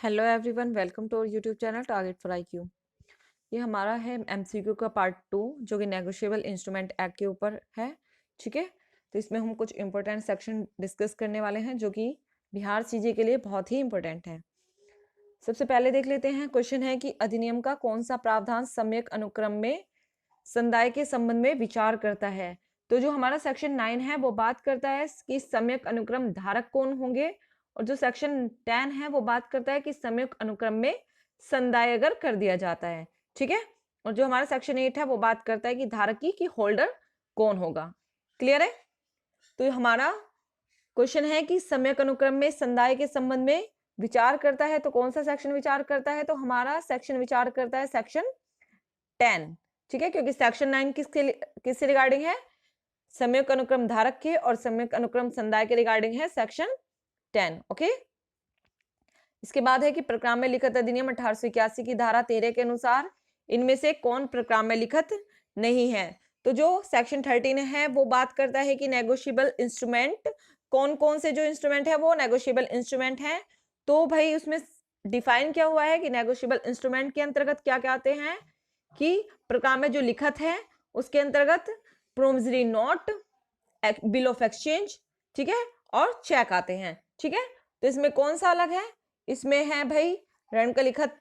Hello everyone, welcome to our YouTube channel target for IQ. ये हमारा है MCQ का पार्ट 2 जो कि नेगोशिएबल इंस्ट्रूमेंट एक्ट के ऊपर है। ठीक है, तो इसमें हम कुछ इंपॉर्टेंट सेक्शन डिस्कस करने वाले हैं जो कि बिहार सीजे के लिए बहुत ही इंपॉर्टेंट है। सबसे पहले देख लेते हैं, क्वेश्चन है कि अधिनियम का कौन सा प्रावधान सम्यक अनुक्रम में संदाय के संबंध में विचार करता है। तो जो हमारा सेक्शन 9 है वो बात करता है कि सम्यक अनुक्रम धारक कौन होंगे, और जो सेक्शन 10 है वो बात करता है कि सम्यक अनुक्रम में संदाय अगर कर दिया जाता है। ठीक है, और जो हमारा सेक्शन 8 है वो बात करता है कि धारकी की होल्डर कौन होगा। क्लियर है? तो हमारा क्वेश्चन है कि सम्यक अनुक्रम में संदाय के संबंध में विचार करता है, तो कौन सा सेक्शन विचार करता है? तो हमारा सेक्शन विचार करता है सेक्शन 10। ठीक है, क्योंकि सेक्शन 9 किससे रिगार्डिंग है? सम्यक अनुक्रम धारक के, और सम्यक अनुक्रम संदाय के रिगार्डिंग है सेक्शन 10। ओके, इसके बाद है कि प्रक्राम में लिखित अधिनियम 1881 की धारा 13 के अनुसार इनमें से कौन प्रक्राम में लिखित नहीं है। तो जो सेक्शन 13 है वो बात करता है कि नेगोशिएबल इंस्ट्रूमेंट कौन कौन से जो इंस्ट्रूमेंट है वो नेगोशिएबल इंस्ट्रूमेंट है। तो भाई उसमें डिफाइन क्या हुआ है कि नेगोशिएबल इंस्ट्रूमेंट के अंतर्गत क्या क्या आते हैं कि प्रक्राम में जो लिखित है उसके अंतर्गत promissory note, bill of exchange, ठीक है, और चेक आते हैं। ठीक है, तो इसमें कौन सा अलग है? इसमें है भाई ऋण का लिखित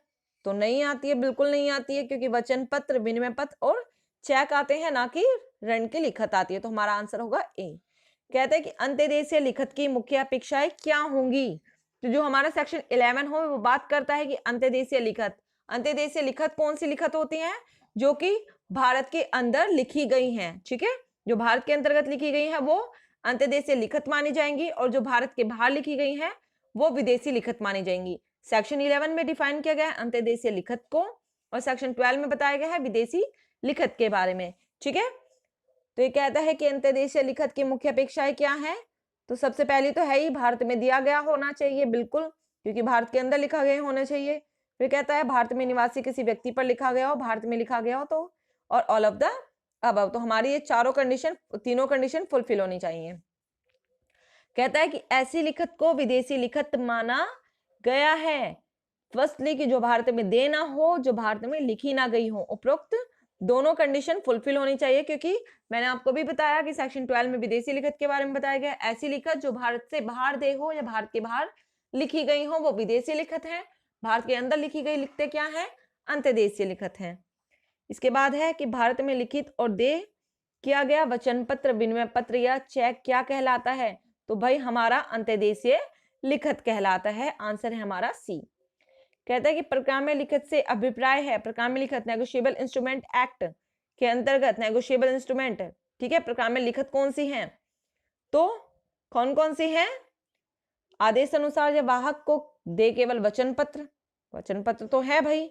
तो नहीं आती है, बिल्कुल नहीं आती है, क्योंकि वचन पत्र, विनिमय पत्र और चेक आते हैं, ना कि ऋण की लिखित आती है। तो हमारा आंसर होगा ए। कहते हैं कि अंत्यदेशीय लिखित की मुख्य अपेक्षाएं क्या होंगी। तो जो हमारा सेक्शन 11 हो वो बात करता है कि अंत्यदेशीय लिखित, अंत्यदेशीय लिखित कौन सी लिखित होती है? जो कि भारत के अंदर लिखी गई हैं। ठीक है, जो भारत के अंतर्गत लिखी गई है वो अंत्यदेशीय लिखित मानी जाएंगी, और जो भारत के बाहर लिखी गई है वो विदेशी लिखित मानी जाएंगी। सेक्शन 11 में डिफाइन किया गया है अंत्यदेशीय लिखित को, और सेक्शन 12 में बताया गया है विदेशी लिखित के बारे में। ठीक है, तो ये कहता है कि अंत्यदेशीय लिखित की मुख्य अपेक्षाएं क्या है। तो सबसे पहली तो है ही भारत में दिया गया होना चाहिए, बिल्कुल, क्योंकि भारत के अंदर लिखा गया होना चाहिए। फिर कहता है भारत में निवासी किसी व्यक्ति पर लिखा गया हो, भारत में लिखा गया हो तो, और ऑल ऑफ द अबव। तो हमारी ये चारों कंडीशन, तीनों कंडीशन फुलफिल होनी चाहिए। कहता है कि ऐसी लिखित को विदेशी लिखित माना गया है। फर्स्टली कि जो भारत में दे ना हो, जो भारत में लिखी ना गई हो। उपरोक्त दोनों कंडीशन फुलफिल होनी चाहिए, क्योंकि मैंने आपको भी बताया कि सेक्शन 12 में विदेशी लिखित के बारे में बताया गया। ऐसी लिखित जो भारत से बाहर दे हो या भारत के बाहर लिखी गई हो वो विदेशी लिखित है। भारत के अंदर लिखी गई लिखते क्या है? अंत्यदेशीय लिखित है। इसके बाद है कि भारत में लिखित और दे किया गया वचन पत्र, विनिमय पत्र या चेक क्या कहलाता है? तो भाई हमारा अंत्यदेशीय लिखित कहलाता है। आंसर है हमारा सी। कहता है कि प्रक्राम में लिखित से अभिप्राय है, प्रक्राम में लिखित नेगोशिएबल इंस्ट्रूमेंट एक्ट के अंतर्गत नेगोशिएबल इंस्ट्रूमेंट, ठीक है, प्रक्राम में लिखित कौन सी है? तो कौन कौन सी है? आदेश अनुसार या वाहक को दे केवल वचन पत्र, वचन पत्र तो है भाई।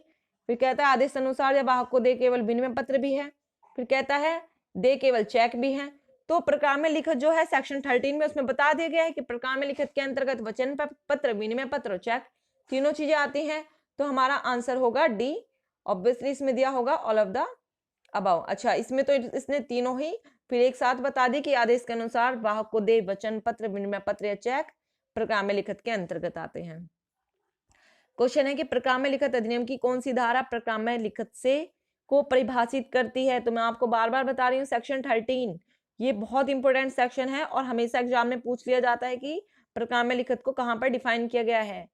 फिर कहता है आदेश अनुसार या वाहक को दे केवल विनिमय पत्र भी है। फिर कहता है दे केवल चेक भी है। तो प्रक्राम में लिखित जो है सेक्शन 13 में उसमें बता दिया गया है कि प्रक्राम में लिखित के अंतर्गत वचन पत्र, विनिमय पत्र और चेक तीनों चीजें आती हैं। तो हमारा आंसर होगा डी। ऑब्वियसली इसमें दिया होगा ऑल ऑफ द अबव। अच्छा, इसमें तो इसने तीनों ही फिर एक साथ बता दी कि आदेश के अनुसार वाहक को दे वचन पत्र, विनिमय पत्र या चेक प्रक्राम में लिखित के अंतर्गत आते हैं। क्वेश्चन है कि प्रक्राम में लिखित अधिनियम की कौन सी धारा प्रक्राम में लिखित से को परिभाषित करती है? तो मैं आपको बार बार बता रही हूँ सेक्शन 13 ये बहुत इंपॉर्टेंट सेक्शन है, और हमेशा एग्जाम में पूछ लिया जाता है कि प्रक्राम में लिखित को कहां पर डिफाइन किया गया है।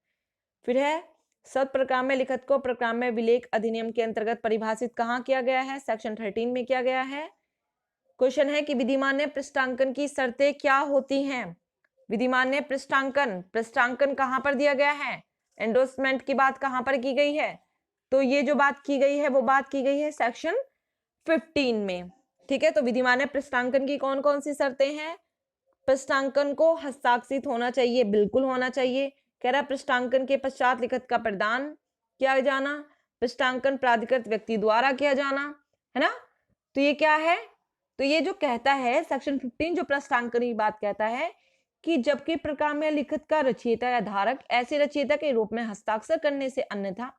फिर है सत प्रक्राम में लिखित को प्रक्राम में विलेख अधिनियम के अंतर्गत परिभाषित कहां किया गया है? सेक्शन 13 में किया गया है। क्वेश्चन है कि विधिमान्य पृष्ठांकन की शर्तें क्या होती हैं? विधिमान्य पृष्ठांकन, पृष्ठांकन कहां पर दिया गया है? एंडोर्समेंट की बात कहां पर की गई है? तो ये जो बात की गई है वो बात की गई है सेक्शन 15 में। ठीक है, तो विधिमान्य पृष्ठांकन की कौन कौन सी शर्तें हैं? पृष्ठांकन को हस्ताक्षरित होना चाहिए, बिल्कुल होना चाहिए। कह रहा पृष्ठांकन के पश्चात लिखित का प्रदान किया जाना, पृष्ठांकन प्राधिकृत व्यक्ति द्वारा किया जाना, है ना। तो ये क्या है? तो ये जो कहता है सेक्शन 15 जो पृष्ठांकन की बात कहता है कि जबकि प्रक्राम में लिखित का रचयिता या धारक ऐसे रचयिता के रूप में हस्ताक्षर करने से अन्यथा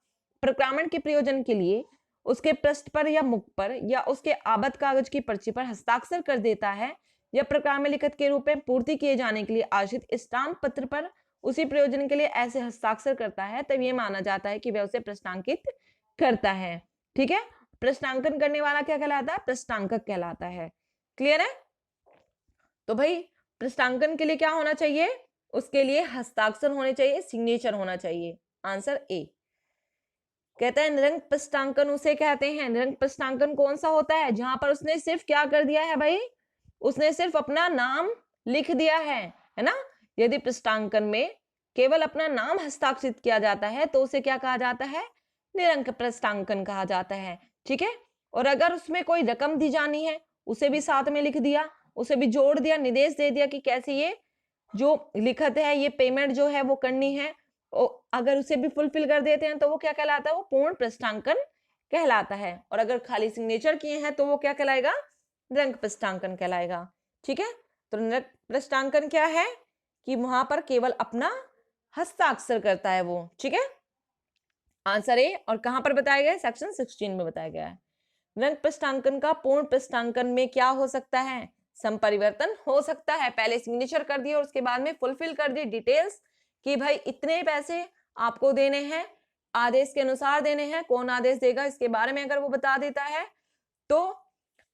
प्रक्रामण के प्रयोजन के लिए उसके पृष्ठ पर या मुख पर या उसके आबद्ध कागज की पर्ची पर हस्ताक्षर कर देता है, या प्रक्राम में लिखित के रूप में पूर्ति किए जाने के लिए आश्रित स्टाम्प पत्र पर उसी प्रयोजन के लिए ऐसे हस्ताक्षर करता है, तब ये माना जाता है कि वह उसे प्रश्नांकित करता है। ठीक है, प्रश्नांकन करने वाला क्या कहलाता है? प्रश्नांकक कहलाता है। क्लियर है? तो भाई प्रश्नांकन के लिए क्या होना चाहिए? उसके लिए हस्ताक्षर होने चाहिए, सिग्नेचर होना चाहिए। Answer A. कहता है निरंक प्रश्नांकन उसे कहते हैं। निरंक प्रश्नांकन कौन सा होता है? जहां पर उसने सिर्फ क्या कर दिया है भाई? उसने सिर्फ अपना नाम लिख दिया है ना? यदि प्रश्नांकन में केवल अपना नाम हस्ताक्षरित किया जाता है तो उसे क्या कहा जाता है? निरंक प्रश्नांकन कहा जाता है। ठीक है, और अगर उसमें कोई रकम दी जानी है, उसे भी साथ में लिख दिया, उसे भी जोड़ दिया, निर्देश दे दिया कि कैसे ये जो लिखत है, ये पेमेंट जो है वो करनी है, अगर उसे भी फुलफिल कर देते हैं तो वो क्या कहलाता है? वो पूर्ण प्रश्नांकन कहलाता है। और अगर खाली सिग्नेचर किए हैं तो वो क्या कहलाएगा? निरंक प्रश्नांकन कहलाएगा। ठीक है, तो निरंक प्रश्नांकन क्या है? कि वहां पर केवल अपना हस्ताक्षर करता है वो। ठीक है, आंसर ए। और कहां पर बताया गया है? सेक्शन 16 में बताया गया है। निरंक प्रश्नांकन का पूर्ण प्रश्नांकन में क्या हो सकता है? संपरिवर्तन हो सकता है। पहले सिग्नेचर कर दिए और उसके बाद में फुलफिल कर दी डिटेल्स कि भाई इतने पैसे आपको देने हैं, आदेश के अनुसार देने हैं, कौन आदेश देगा इसके बारे में अगर वो बता देता है तो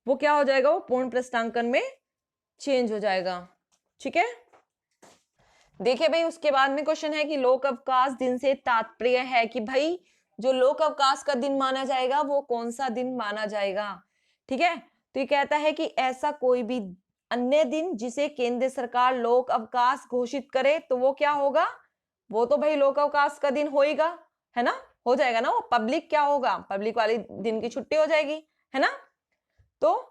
वो क्या हो जाएगा? वो पूर्ण प्रश्नांकन में चेंज हो जाएगा। ठीक है, देखिए भाई उसके बाद में क्वेश्चन है कि लोक अवकाश दिन से तात्पर्य है कि भाई जो लोक अवकाश का दिन माना जाएगा वो कौन सा दिन माना जाएगा। ठीक है, तो ये कहता है कि ऐसा कोई भी अन्य दिन जिसे केंद्र सरकार लोक अवकाश घोषित करे तो वो क्या होगा? वो तो भाई लोक अवकाश का दिन होएगा, है ना? हो जाएगा ना, वो पब्लिक क्या होगा? पब्लिक वाले दिन की छुट्टी हो जाएगी, है ना? तो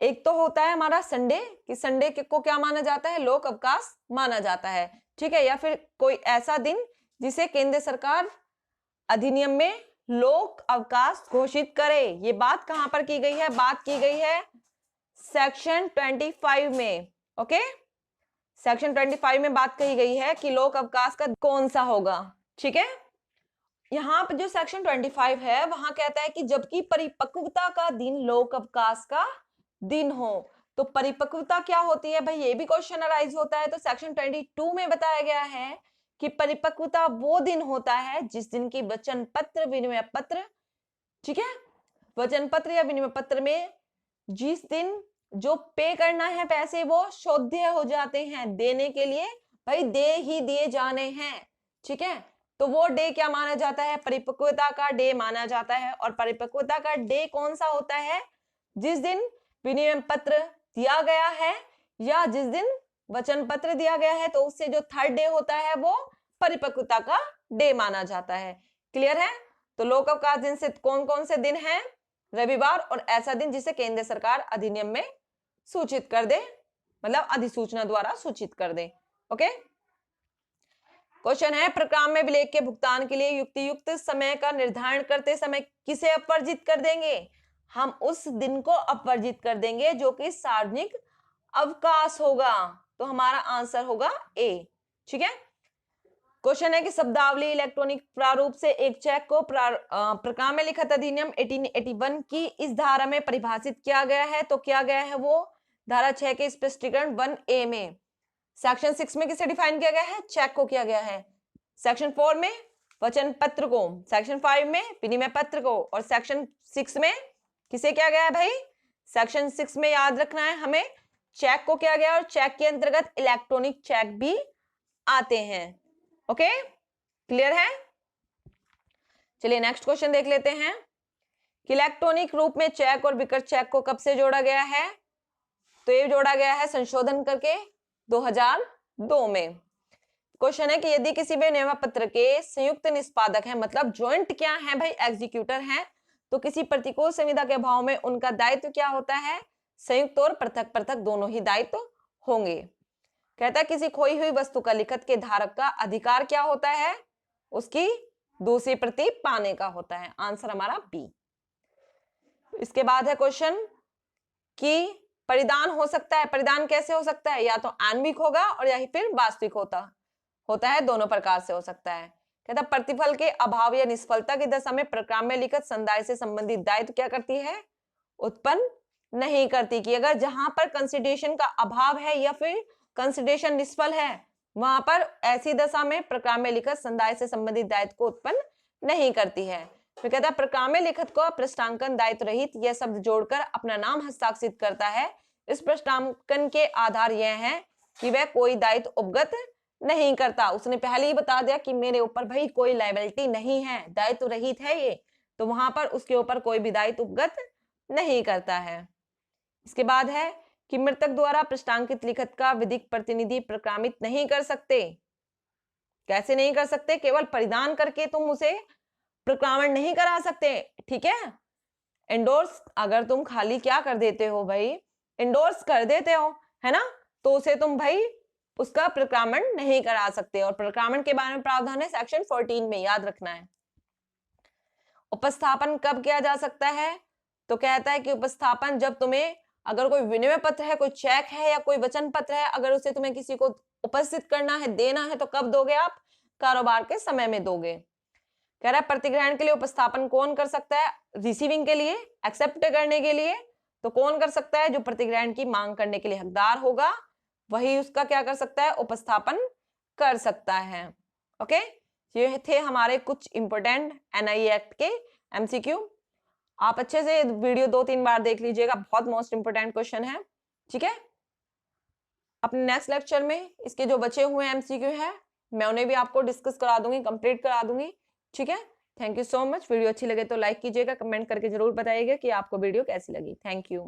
एक तो होता है हमारा संडे, कि संडे को क्या माना जाता है? लोक अवकाश माना जाता है। ठीक है, या फिर कोई ऐसा दिन जिसे केंद्र सरकार अधिनियम में लोक अवकाश घोषित करे। ये बात कहां पर की गई है? बात की गई है सेक्शन 25 में। ओके, सेक्शन 25 में बात कही गई है कि लोक अवकाश का कौन सा होगा। ठीक है, यहाँ पर जो सेक्शन 25 है वहां कहता है कि जबकि परिपक्वता का दिन लोक अवकाश का दिन हो। तो परिपक्वता क्या होती है भाई? ये भी क्वेश्चन अराइज होता है। तो सेक्शन 22 में बताया गया है कि परिपक्वता वो दिन होता है जिस दिन की वचन पत्र, विनिमय पत्र, ठीक है, वचन पत्र या विनिमय पत्र में जिस दिन जो पे करना है पैसे वो शोध्य हो जाते हैं, देने के लिए भाई दे ही दिए जाने हैं। ठीक है, तो वो डे क्या माना जाता है? परिपक्वता का डे माना जाता है। और परिपक्वता का डे कौन सा होता है? जिस दिन विनिमय पत्र दिया गया है या जिस दिन वचन पत्र दिया गया है, तो उससे जो थर्ड डे होता है वो परिपक्वता का डे माना जाता है। क्लियर है? तो लोक अवकाश दिन से कौन कौन से दिन हैं? रविवार और ऐसा दिन जिसे केंद्र सरकार अधिनियम में सूचित कर दे, मतलब अधिसूचना द्वारा सूचित कर दे। ओके, क्वेश्चन है प्रकाम में विलेख के भुगतान के लिए युक्त समय का निर्धारण करते समय किसे अपवर्जित कर देंगे? हम उस दिन को अपवर्जित कर देंगे जो कि सार्वजनिक अवकाश होगा। तो हमारा आंसर होगा ए। ठीक है, क्वेश्चन है कि शब्दावली इलेक्ट्रॉनिक प्रारूप से एक चेक को प्रकाम में लिखित अधिनियम 1881 की इस धारा में परिभाषित किया गया है। तो क्या गया है वो? धारा 6 के स्पष्टीकरण 1A में। सेक्शन 6 में किसे डिफाइन किया गया है? चेक को किया गया है। सेक्शन 4 में वचन पत्र को, सेक्शन 5 में विनिमय पत्र को, और सेक्शन 6 में किसे किया गया है भाई? सेक्शन 6 में याद रखना है हमें, चेक को किया गया, और चेक के अंतर्गत इलेक्ट्रॉनिक चेक भी आते हैं। ओके, क्लियर है? चलिए नेक्स्ट क्वेश्चन देख लेते हैं कि इलेक्ट्रॉनिक रूप में चेक और विकृत चेक को कब से जोड़ा गया है? तो ये जोड़ा गया है संशोधन करके 2002 में। क्वेश्चन है कि यदि किसी भी विनिमय पत्र के संयुक्त निष्पादक है, मतलब ज्वाइंट क्या है भाई? एग्जीक्यूटर है, तो किसी प्रतिकूल संविदा के अभाव में उनका दायित्व क्या होता है? संयुक्त और पृथक पृथक दोनों ही दायित्व होंगे। कहता है किसी खोई हुई वस्तु का लिखत के धारक का अधिकार क्या होता है? उसकी दूसरी प्रति पाने का होता है। आंसर हमारा बी। इसके बाद है क्वेश्चन कि परिदान हो सकता है। परिदान कैसे हो सकता है? या तो आणविक होगा और या फिर वास्तविक होता है, दोनों प्रकार से हो सकता है। कहता प्रतिफल के अभाव या निष्फलता की दशा में प्रकाम में लिखित संदाय से संबंधित दायित्व क्या करती है? उत्पन्न नहीं करती। कि अगर जहां पर कंसिडरेशन का अभाव है या फिर कंसिडरेशन निष्फल है वहां पर ऐसी दशा में प्रक्राम्य लिखत संदाय से संबंधित दायित्व को उत्पन्न नहीं करती है। फिर कहता है प्रक्राम्य लिखत को पृष्ठांकन दायित्व रहित यह शब्द जोड़कर अपना नाम हस्ताक्षरित करता है। इस पृष्ठांकन के आधार यह है कि वह कोई दायित्व उपगत नहीं करता। उसने पहले ही बता दिया कि मेरे ऊपर भाई कोई लायबिलिटी नहीं है, दायित्व रहित है ये, तो वहां पर उसके ऊपर कोई भी दायित्व उपगत नहीं करता है। इसके बाद है कि मृतक द्वारा पृष्ठांकित लिखत का विधिक प्रतिनिधि प्रक्रामित नहीं कर सकते। कैसे नहीं कर सकते? केवल परिधान करके तुम उसे प्रक्रामण नहीं करा सकते, ठीक है। एंडोर्स अगर तुम खाली क्या कर देते हो भाई, एंडोर्स कर देते हो, है ना, तो उसे तुम भाई उसका प्रक्रामण नहीं करा सकते। और प्रक्रामण के बारे में प्रावधान है सेक्शन 14 में, याद रखना है। उपस्थापन कब किया जा सकता है? तो कहता है कि उपस्थापन जब तुम्हें अगर कोई विनिमय पत्र है, कोई चेक है या कोई वचन पत्र है, अगर उसे तुम्हें किसी को उपस्थित करना है, देना है, तो कब दोगे आप? कारोबार के समय में दोगे। कह रहा है प्रतिग्रहण के लिए उपस्थापन कौन कर सकता है? रिसीविंग के लिए, एक्सेप्ट करने के लिए तो कौन कर सकता है? जो प्रतिग्रहण की मांग करने के लिए हकदार होगा वही उसका क्या कर सकता है? उपस्थापन कर सकता है। ओके, ये थे हमारे कुछ इंपोर्टेंट एनआई एक्ट के एमसीक्यू। आप अच्छे से वीडियो 2-3 बार देख लीजिएगा, बहुत मोस्ट इंपोर्टेंट क्वेश्चन है, ठीक है। अपने नेक्स्ट लेक्चर में इसके जो बचे हुए एमसीक्यू है मैं उन्हें भी आपको डिस्कस करा दूंगी, कंप्लीट करा दूंगी, ठीक है। Thank you so much. Video अच्छी लगे तो लाइक कीजिएगा, कमेंट करके जरूर बताइएगा कि आपको वीडियो कैसी लगी। Thank you.